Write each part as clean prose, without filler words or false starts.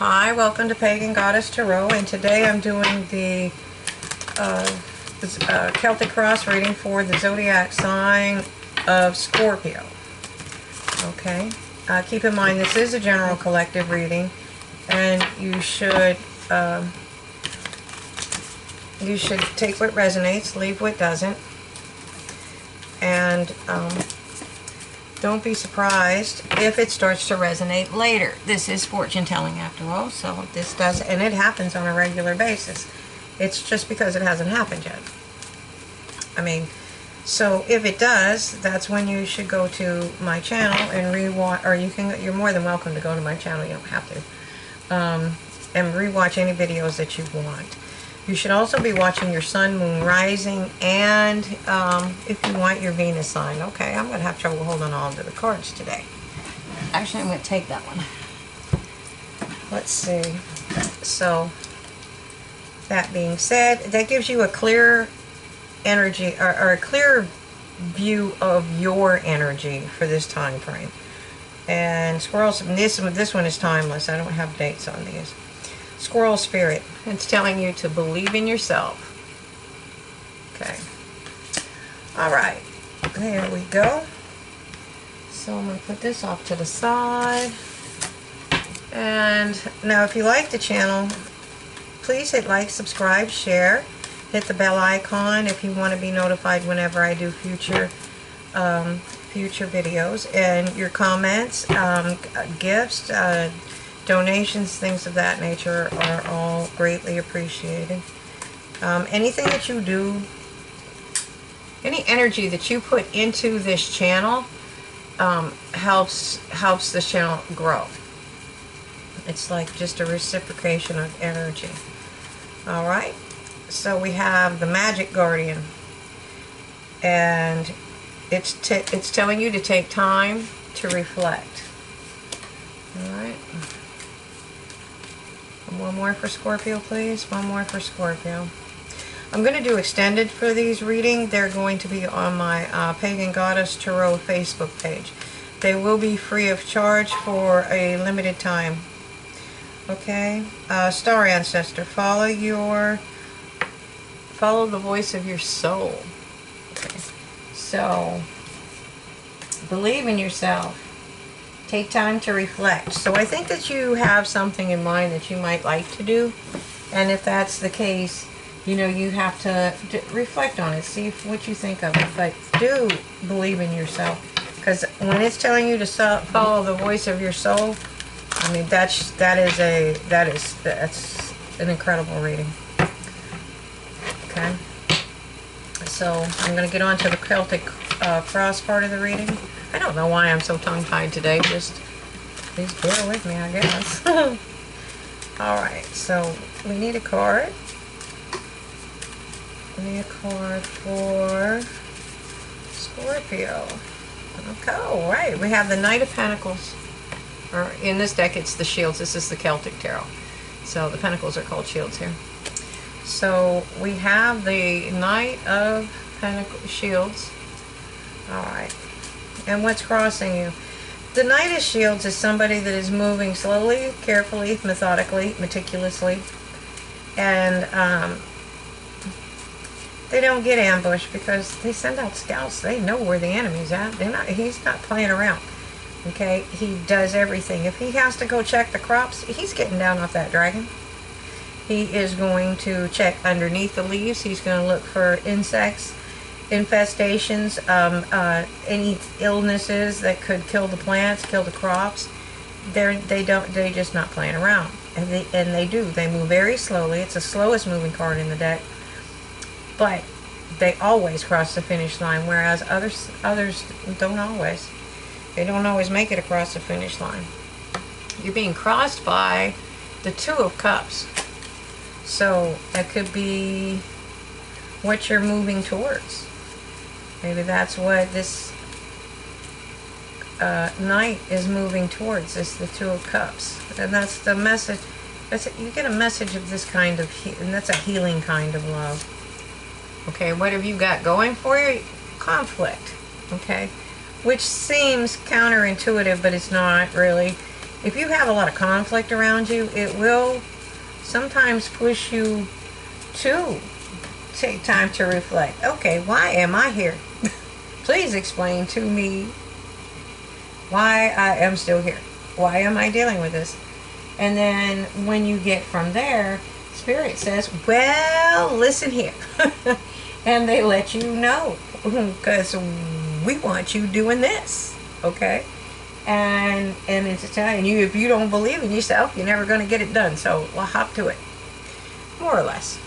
Hi, welcome to Pagan Goddess Tarot, and today I'm doing the Celtic cross reading for the zodiac sign of Scorpio. Okay, keep in mind this is a general collective reading, and you should take what resonates, leave what doesn't, and don't be surprised if it starts to resonate later. This is fortune telling after all, so this does, and it happens on a regular basis. It's just because it hasn't happened yet. I mean, so if it does, that's when you should go to my channel and rewatch, or you're more than welcome to go to my channel, you don't have to, and rewatch any videos that you want. You should also be watching your sun, moon, rising, and if you want, your Venus sign. Okay, I'm going to have trouble holding on to the cards today. Actually, I'm going to take that one. Let's see. So, that being said, that gives you a clear energy, or a clear view of your energy for this time frame. And squirrels, this one is timeless. I don't have dates on these. Squirrel spirit, it's telling you to believe in yourself. Okay. Alright. There we go. So I'm going to put this off to the side. And now if you like the channel, please hit like, subscribe, share. Hit the bell icon if you want to be notified whenever I do future videos. And your comments, gifts, donations, things of that nature are all greatly appreciated. Anything that you do, any energy that you put into this channel helps this channel grow. It's like just a reciprocation of energy. Alright, so we have the Magic Guardian, and it's telling you to take time to reflect. Alright. One more for Scorpio, please. One more for Scorpio. I'm going to do extended for these readings. They're going to be on my Pagan Goddess Tarot Facebook page. They will be free of charge for a limited time. Okay? Star Ancestor, follow the voice of your soul. Okay. So, believe in yourself. Take time to reflect. So I think that you have something in mind that you might like to do, and if that's the case, you know, you have to reflect on it, see what you think of it. But do believe in yourself, because when it's telling you to follow the voice of your soul, I mean that's an incredible reading. Okay, so I'm going to get on to the Celtic cross part of the reading. I don't know why I'm so tongue-tied today, just please bear with me, I guess. Alright, so we need a card. We need a card for Scorpio. Okay, alright, we have the Knight of Pentacles. Or in this deck, it's the shields. This is the Celtic Tarot. So the Pentacles are called shields here. So we have the Knight of Pentacles, shields. Alright. And what's crossing you? The Knight of Shields is somebody that is moving slowly, carefully, methodically, meticulously, and they don't get ambushed because they send out scouts. They know where the enemy's at. He's not playing around. Okay, he does everything. If he has to go check the crops, he's getting down off that dragon. He is going to check underneath the leaves. He's going to look for insects, infestations, any illnesses that could kill the plants, kill the crops. They're just not playing around, and they move very slowly. It's the slowest moving card in the deck, but they always cross the finish line, whereas others don't always. They don't always make it across the finish line. You're being crossed by the Two of Cups, so that could be what you're moving towards. Maybe that's what this Knight is moving towards, is the Two of Cups. And that's the message. You get a message of this kind of, and that's a healing kind of love. Okay, what have you got going for you? Conflict. Okay, which seems counterintuitive, but it's not really. if you have a lot of conflict around you, it will sometimes push you to take time to reflect. Okay, why am I here? Please explain to me why I am still here. Why am I dealing with this? And then when you get from there, Spirit says, well, listen here. And they let you know, because we want you doing this, okay? And it's telling you, if you don't believe in yourself, you're never going to get it done. So we'll hop to it, more or less.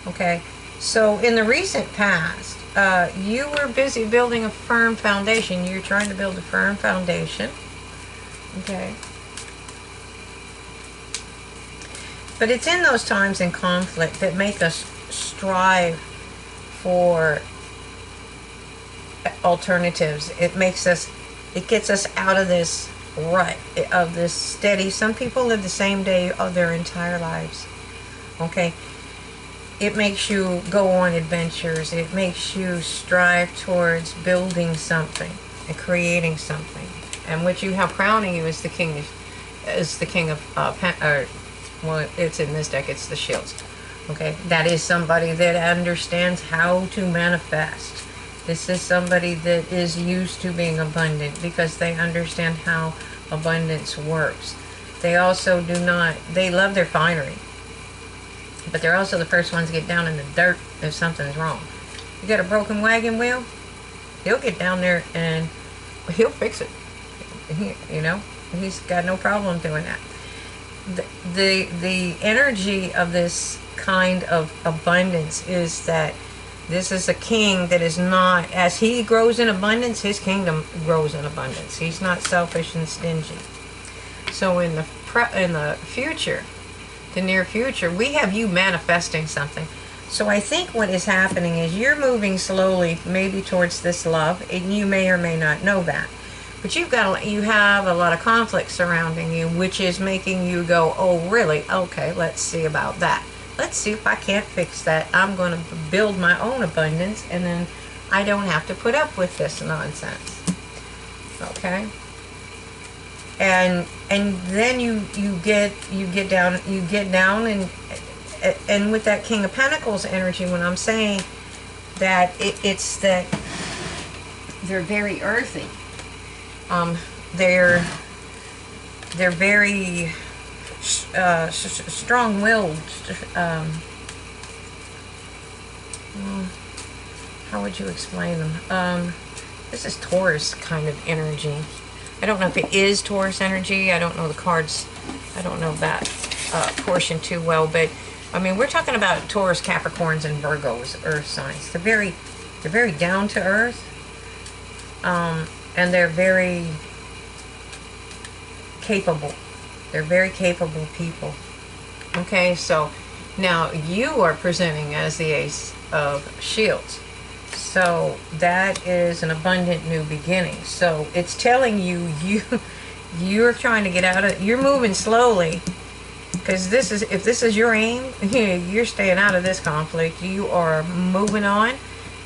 Okay, so in the recent past, you were busy building a firm foundation. You're trying to build a firm foundation. Okay. But it's in those times in conflict that make us strive for alternatives. It gets us out of this rut, of this steady. Some people live the same day of their entire lives. Okay. It makes you go on adventures. It makes you strive towards building something and creating something. And what you have crowning you is the king of well, it's in this deck, it's the shields. Okay, that is somebody that understands how to manifest. This is somebody that is used to being abundant because they understand how abundance works. They also they love their finery. But they're also the first ones to get down in the dirt if something's wrong. You got a broken wagon wheel, he'll get down there and he'll fix it. You know, he's got no problem doing that. The energy of this kind of abundance is that this is a king that is not, as he grows in abundance, his kingdom grows in abundance. He's not selfish and stingy. So in the future, the near future, we have you manifesting something. So I think what is happening is you're moving slowly, maybe towards this love, and you may or may not know that. But you have a lot of conflict surrounding you, which is making you go, oh, really? Okay, let's see about that. Let's see if I can't fix that. I'm going to build my own abundance, and then I don't have to put up with this nonsense. Okay? And then you get down and with that King of Pentacles energy, when I'm saying that it's that they're very earthy. They're very strong-willed. How would you explain them? This is Taurus kind of energy. I don't know if it is Taurus energy. I don't know the cards. I don't know that portion too well. But I mean, we're talking about Taurus, Capricorns, and Virgos, Earth signs. They're very down to earth. And they're very capable. They're very capable people. Okay, so now you are presenting as the Ace of Shields. So that is an abundant new beginning. So it's telling you, you're trying to get out of, you're moving slowly. Because if this is your aim, you're staying out of this conflict. You are moving on.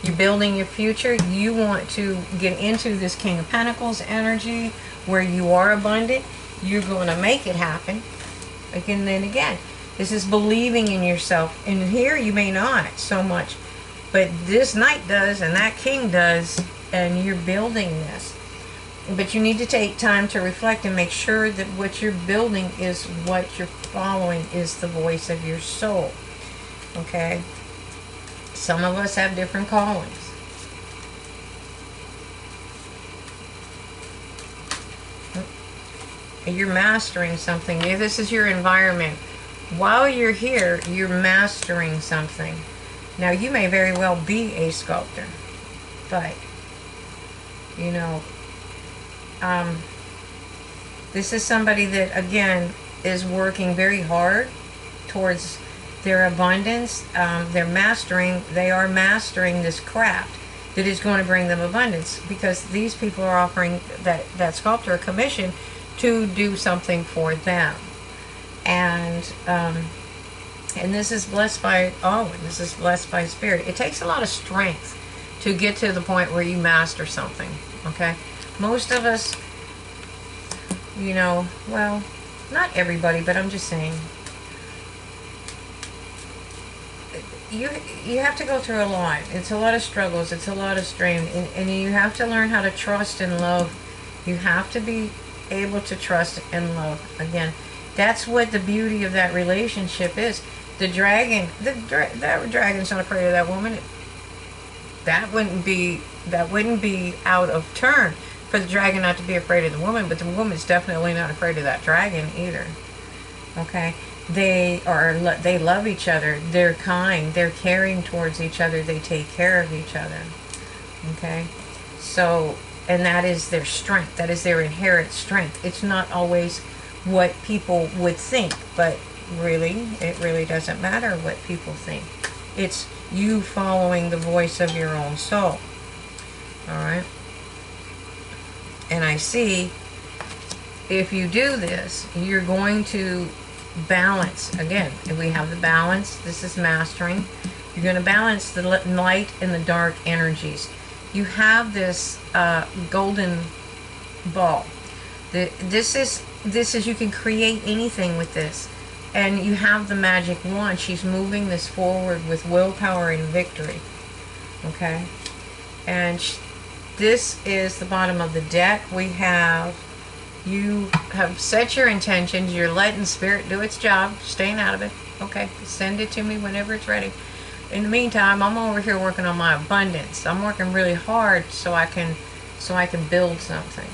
You're building your future. You want to get into this King of Pentacles energy where you are abundant. You're going to make it happen. Again and again. This is believing in yourself. And here you may not so much. But this knight does and that king does. And you're building this. But you need to take time to reflect and make sure that what you're building is what you're following is the voice of your soul. Okay? Some of us have different callings. You're mastering something. If this is your environment, while you're here, you're mastering something. Now, you may very well be a sculptor, but, you know, this is somebody that, again, is working very hard towards their abundance. They are mastering this craft that is going to bring them abundance, because these people are offering that sculptor a commission to do something for them. And this is blessed by this is blessed by Spirit. It takes a lot of strength to get to the point where you master something. Okay, most of us you know, well, not everybody, but I'm just saying, you you have to go through a lot. It's a lot of struggles. It's a lot of strain, and you have to learn how to trust and love. You have to be able to trust and love. Again, that's what the beauty of that relationship is. The dragon, that dragon's not afraid of that woman. That wouldn't be out of turn for the dragon not to be afraid of the woman, but the woman's definitely not afraid of that dragon either. Okay, they love each other. They're kind. They're caring towards each other. They take care of each other. Okay, so, and that is their strength. That is their inherent strength. It's not always what people would think, but really, it really doesn't matter what people think. It's you following the voice of your own soul. All right, and I see, if you do this, you're going to balance. Again, if we have the balance, this is mastering. You're going to balance the light and the dark energies. You have this golden ball. This is you can create anything with this, and you have the magic wand. She's moving this forward with willpower and victory. Okay, and this is the bottom of the deck. We have, you have set your intentions. You're letting spirit do its job, staying out of it. Okay, send it to me whenever it's ready. In the meantime, I'm over here working on my abundance. I'm working really hard so I can build something.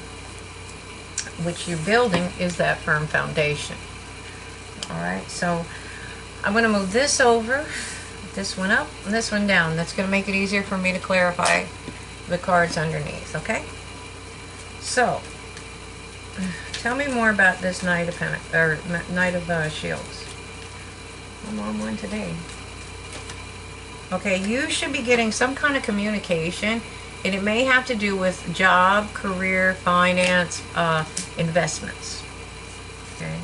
Which you're building is that firm foundation. All right, so I'm going to move this over, this one up, and this one down. That's going to make it easier for me to clarify the cards underneath. Okay, so tell me more about this Knight of Knight of Shields. I'm on one today. Okay, you should be getting some kind of communication, and it may have to do with job, career, finance, investments. Okay,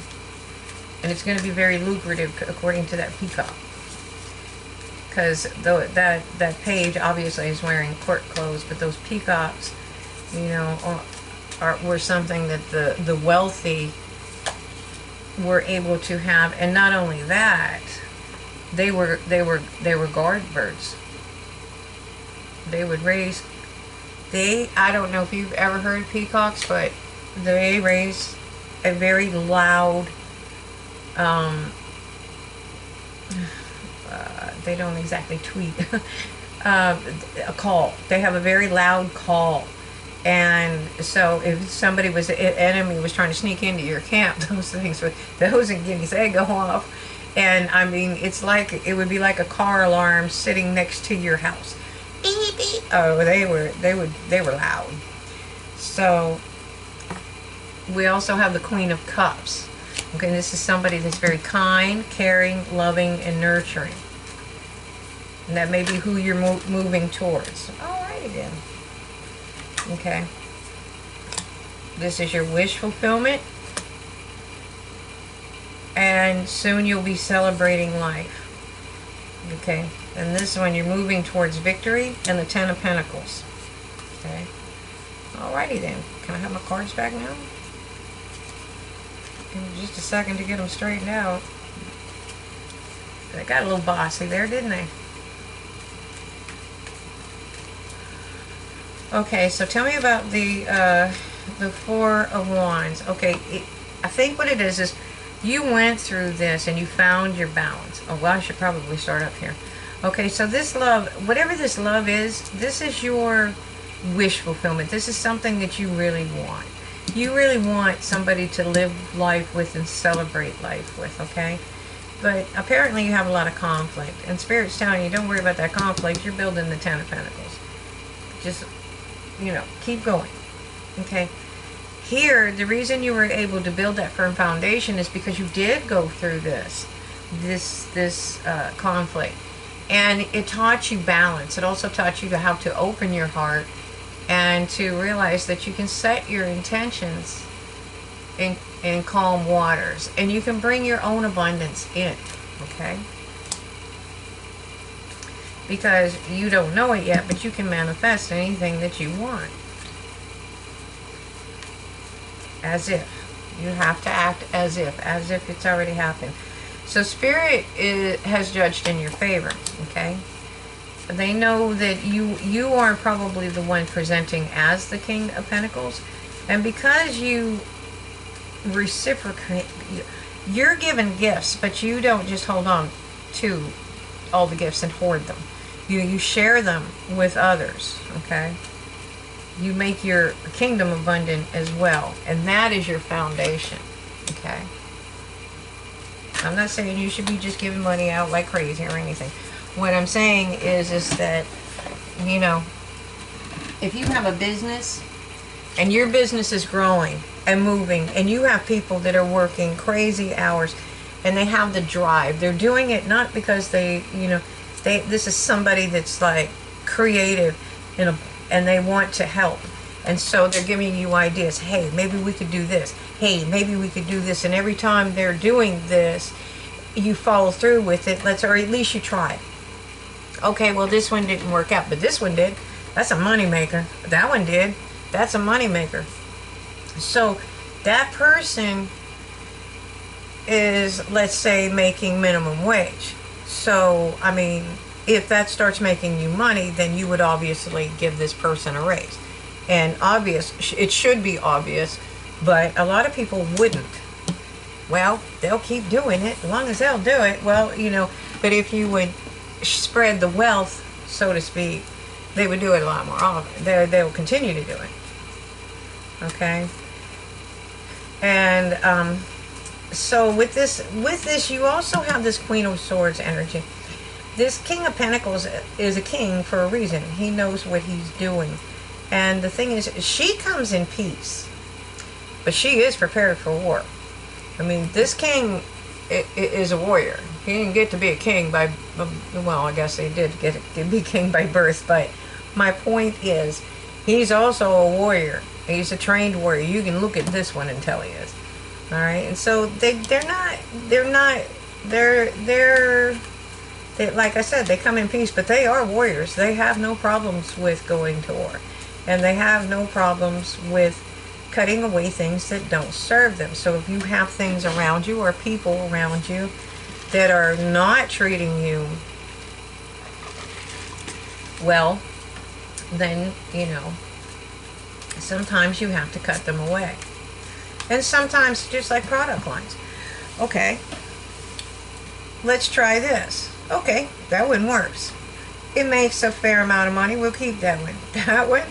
and it's going to be very lucrative according to that peacock, because that page obviously is wearing court clothes, but those peacocks, you know, were something that the wealthy were able to have. And not only that, they were guard birds. They would raise, I don't know if you've ever heard of peacocks, but they raise a very loud, they don't exactly tweet, a call. They have a very loud call. And so if somebody was, an enemy was trying to sneak into your camp, those and guineas, they go off. And I mean, it's like, it would be like a car alarm sitting next to your house. Beep, beep. Oh, they were loud. So we also have the Queen of Cups. Okay, this is somebody that's very kind, caring, loving, and nurturing. And that may be who you're moving towards. Alrighty then. Okay. This is your wish fulfillment. And soon you'll be celebrating life. Okay. And this one, you're moving towards victory and the Ten of Pentacles. Okay. Alrighty then. Can I have my cards back now? Give me just a second to get them straightened out. They got a little bossy there, didn't they? Okay, so tell me about the Four of Wands. Okay, I think what it is you went through this and you found your balance. Oh, well, I should probably start up here. Okay, so this love, whatever this love is, this is your wish fulfillment. This is something that you really want. You really want somebody to live life with and celebrate life with, okay? But apparently you have a lot of conflict. And Spirit's telling you, don't worry about that conflict. You're building the Ten of Pentacles. Just, you know, keep going. Okay? Here, the reason you were able to build that firm foundation is because you did go through this conflict. And it taught you balance. It also taught you how to open your heart and to realize that you can set your intentions in calm waters. And you can bring your own abundance in. Okay? Because you don't know it yet, but you can manifest anything that you want. As if. You have to act as if it's already happened. So Spirit has judged in your favor, okay? They know that you are probably the one presenting as the King of Pentacles. And because you reciprocate, you're given gifts, but you don't just hold on to all the gifts and hoard them. You share them with others, okay? You make your kingdom abundant as well, and that is your foundation, okay? I'm not saying you should be just giving money out like crazy or anything. What I'm saying is that, you know, if you have a business and your business is growing and moving, and you have people that are working crazy hours and they have the drive, they're doing it not because they, you know, this is somebody that's like creative and they want to help, and so they're giving you ideas. Hey, maybe we could do this. Hey, maybe we could do this. And every time they're doing this, you follow through with it. Or at least you try. Okay, well, this one didn't work out, but this one did. That's a money maker. That one did. That's a money maker. So that person is, let's say, making minimum wage. So, I mean, if that starts making you money, then you would obviously give this person a raise. And it should be obvious, but a lot of people wouldn't. Well, they'll keep doing it as long as they'll do it. Well, you know, but if you would spread the wealth, so to speak, they would do it a lot more often. They will continue to do it. Okay? And so with this, you also have this Queen of Swords energy. This King of Pentacles is a king for a reason. He knows what he's doing. And the thing is, she comes in peace, but she is prepared for war. I mean, this king is a warrior. He didn't get to be a king by, well, I guess he did get to be king by birth, but my point is, he's also a warrior. He's a trained warrior. You can look at this one and tell he is. All right, and so they're like I said, they come in peace, but they are warriors. They have no problems with going to war. And they have no problems with cutting away things that don't serve them. So if you have things around you or people around you that are not treating you well, then, you know, sometimes you have to cut them away. And sometimes just like product lines. Okay, let's try this. Okay, that one works. It makes a fair amount of money. We'll keep that one. That one,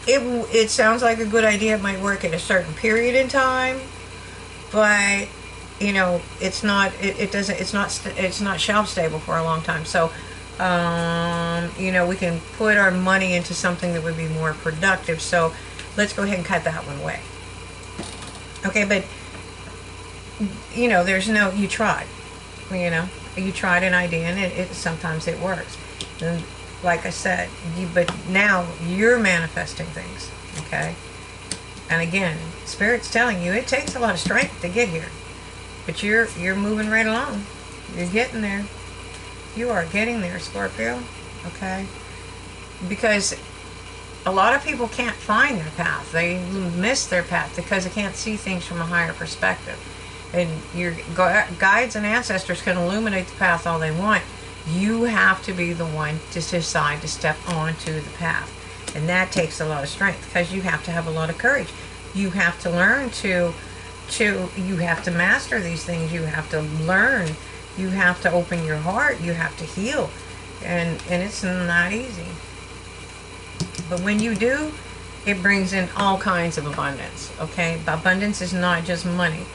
it sounds like a good idea. It might work at a certain period in time, but you know, it's not shelf stable for a long time. So you know, we can put our money into something that would be more productive. So let's go ahead and cut that one away. Okay, but you know, you tried. You know, you tried an idea, and sometimes it works. And like I said, but now you're manifesting things, okay? And again, Spirit's telling you it takes a lot of strength to get here, but you're moving right along. You're getting there. You are getting there, Scorpio, okay? Because a lot of people can't find their path. They miss their path because they can't see things from a higher perspective. And your guides and ancestors can illuminate the path all they want. You have to be the one to decide to step onto the path. And that takes a lot of strength because you have to have a lot of courage. You have to learn you have to master these things. You have to learn. You have to open your heart. You have to heal. And it's not easy. But when you do, it brings in all kinds of abundance, okay? Abundance is not just money.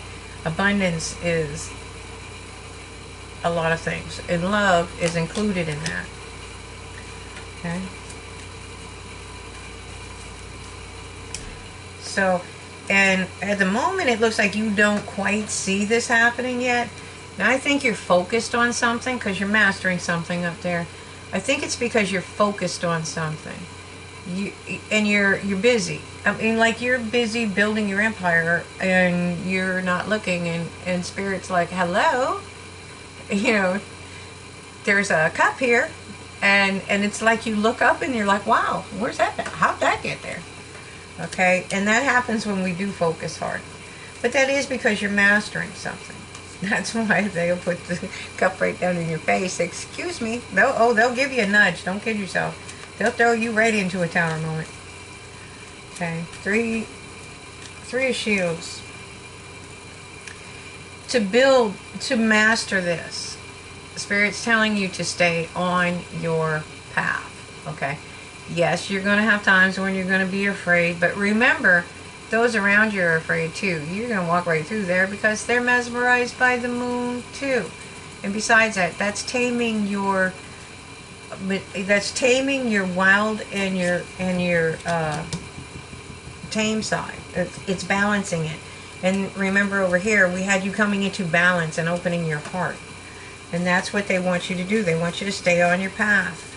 Abundance is a lot of things. And love is included in that, okay? So, and at the moment, it looks like you don't quite see this happening yet. Now, I think you're focused on something because you're mastering something up there. I think it's because you're focused on something. You're busy. I mean, like, you're busy building your empire and you're not looking, and Spirit's like, hello, you know, there's a cup here, and it's like you look up and you're like, wow, where's that? How'd that get there? Okay, and that happens when we do focus hard. But that is because you're mastering something. That's why they'll put the cup right down in your face. Excuse me. They'll give you a nudge. Don't kid yourself. They'll throw you right into a tower moment. Okay. Three of shields. To master this, Spirit's telling you to stay on your path. Okay. Yes, you're going to have times when you're going to be afraid, but remember, those around you are afraid too. You're going to walk right through there because they're mesmerized by the moon too. And besides that, that's taming your wild and your tame side. It's balancing it. And remember, over here we had you coming into balance and opening your heart. And that's what they want you to do. They want you to stay on your path.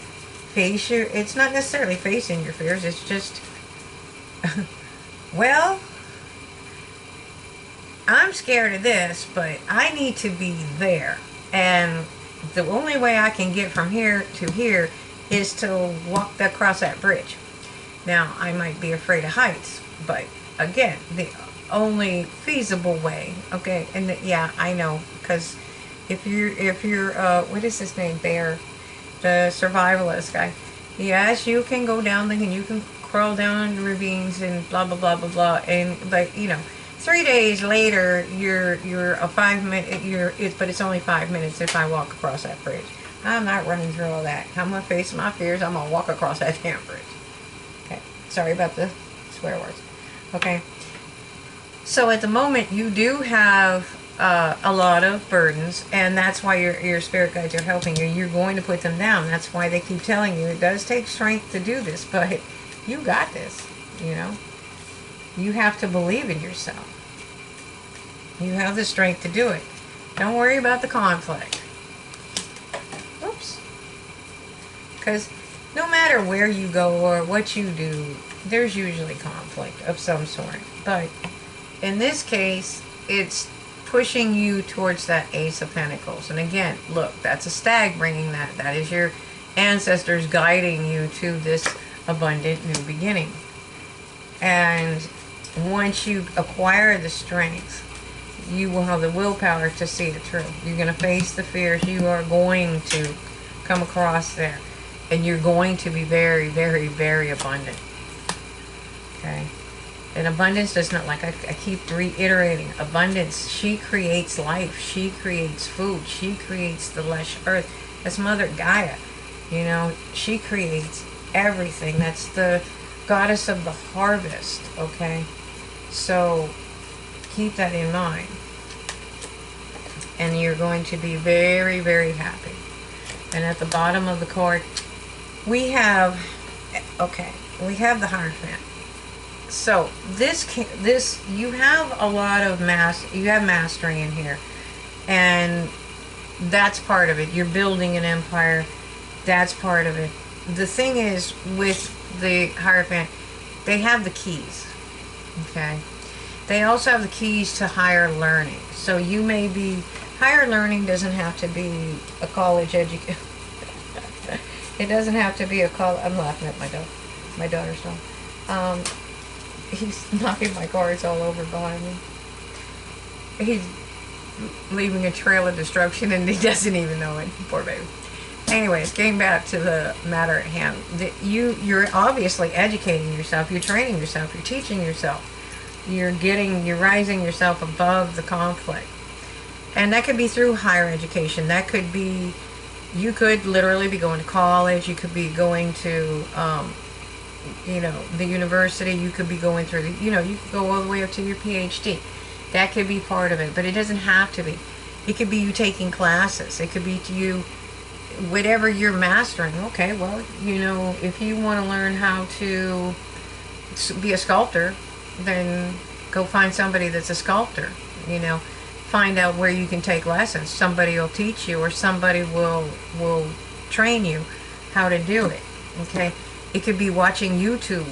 Face your, it's not necessarily facing your fears, it's just well, I'm scared of this, but I need to be there. And the only way I can get from here to here is to walk across that bridge. Now, I might be afraid of heights, but again, the only feasible way, okay, and yeah, I know, because if you're what is his name, Bear, the survivalist guy, yes, you can go down the, and you can crawl down the ravines and blah blah blah blah blah, and but you know, 3 days later you're a 5 minute, but it's only 5 minutes if I walk across that bridge. I'm not running through all that. I'm gonna face my fears. I'm gonna walk across that damn bridge. Okay, sorry about the swear words. Okay, so at the moment you do have a lot of burdens, and that's why your spirit guides are helping you. You're going to put them down. That's why they keep telling you it does take strength to do this, but you got this. You know, you have to believe in yourself. You have the strength to do it. Don't worry about the conflict. Oops. Because no matter where you go or what you do, there's usually conflict of some sort. But in this case, it's pushing you towards that Ace of Pentacles. And again, look, that's a stag bringing that. That is your ancestors guiding you to this abundant new beginning. And once you acquire the strength, you will have the willpower to see it through. You're going to face the fears. You are going to come across there. And you're going to be very, very, very abundant. Okay? And abundance does not, like I keep reiterating, abundance, she creates life. She creates food. She creates the lush earth. That's Mother Gaia. You know, she creates everything. That's the goddess of the harvest. Okay? So keep that in mind. And you're going to be very, very happy. And at the bottom of the card, we have the Hierophant. So this you have a lot of mastery in here, and that's part of it. You're building an empire. That's part of it. The thing is, with the Hierophant, they have the keys. Okay, they also have the keys to higher learning. So you may be, higher learning doesn't have to be a college education. It doesn't have to be a college. I'm laughing at my daughter's dog. He's knocking my cards all over behind me. He's leaving a trail of destruction and he doesn't even know it. Poor baby. Anyways, getting back to the matter at hand. You're obviously educating yourself. You're training yourself. You're teaching yourself. You're rising yourself above the conflict. And that could be through higher education. That could be, you could literally be going to college. You could be going to, the university. You could be going through you could go all the way up to your PhD. That could be part of it, but it doesn't have to be. It could be you taking classes. It could be you, whatever you're mastering. Okay, well, if you want to learn how to be a sculptor, then go find somebody that's a sculptor. Find out where you can take lessons. Somebody will teach you, or somebody will train you how to do it. Okay. It could be watching YouTube.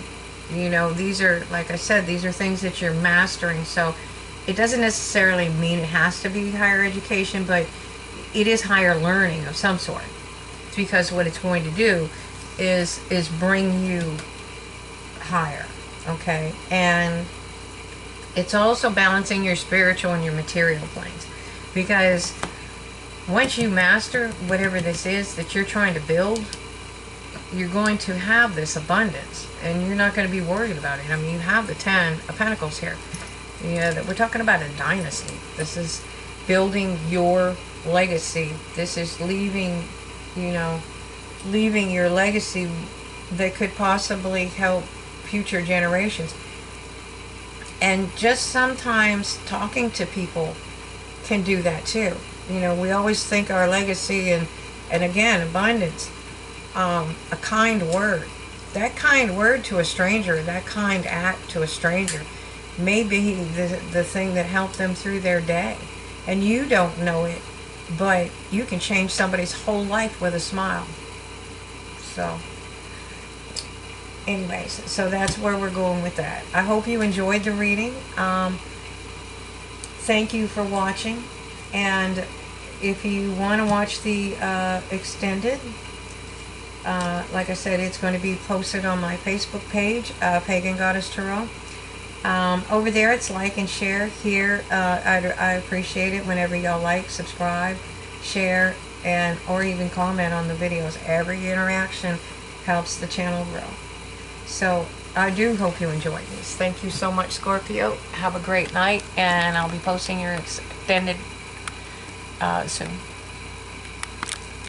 These are, like I said, these are things that you're mastering. So it doesn't necessarily mean it has to be higher education, but it is higher learning of some sort. It's because what it's going to do is bring you higher. Okay. And It's also balancing your spiritual and your material planes. Because once you master whatever this is that you're trying to build, you're going to have this abundance, and you're not going to be worried about it. I mean, you have the 10 of Pentacles here. Yeah, that we're talking about a dynasty. This is building your legacy. This is leaving, you know, leaving your legacy that could possibly help future generations. And just sometimes talking to people can do that too. You know, we always think our legacy and again, abundance, a kind word. That kind word to a stranger, that kind act to a stranger may be the thing that helped them through their day. And you don't know it, but you can change somebody's whole life with a smile. So anyways, so that's where we're going with that. I hope you enjoyed the reading. Thank you for watching. And if you want to watch the extended, like I said, it's going to be posted on my Facebook page, Pagan Goddess Tarot. Over there, it's like and share. Here, I appreciate it whenever y'all like, subscribe, share, and or even comment on the videos. Every interaction helps the channel grow. So I do hope you enjoyed this. Thank you so much, Scorpio. Have a great night, and I'll be posting your extended soon.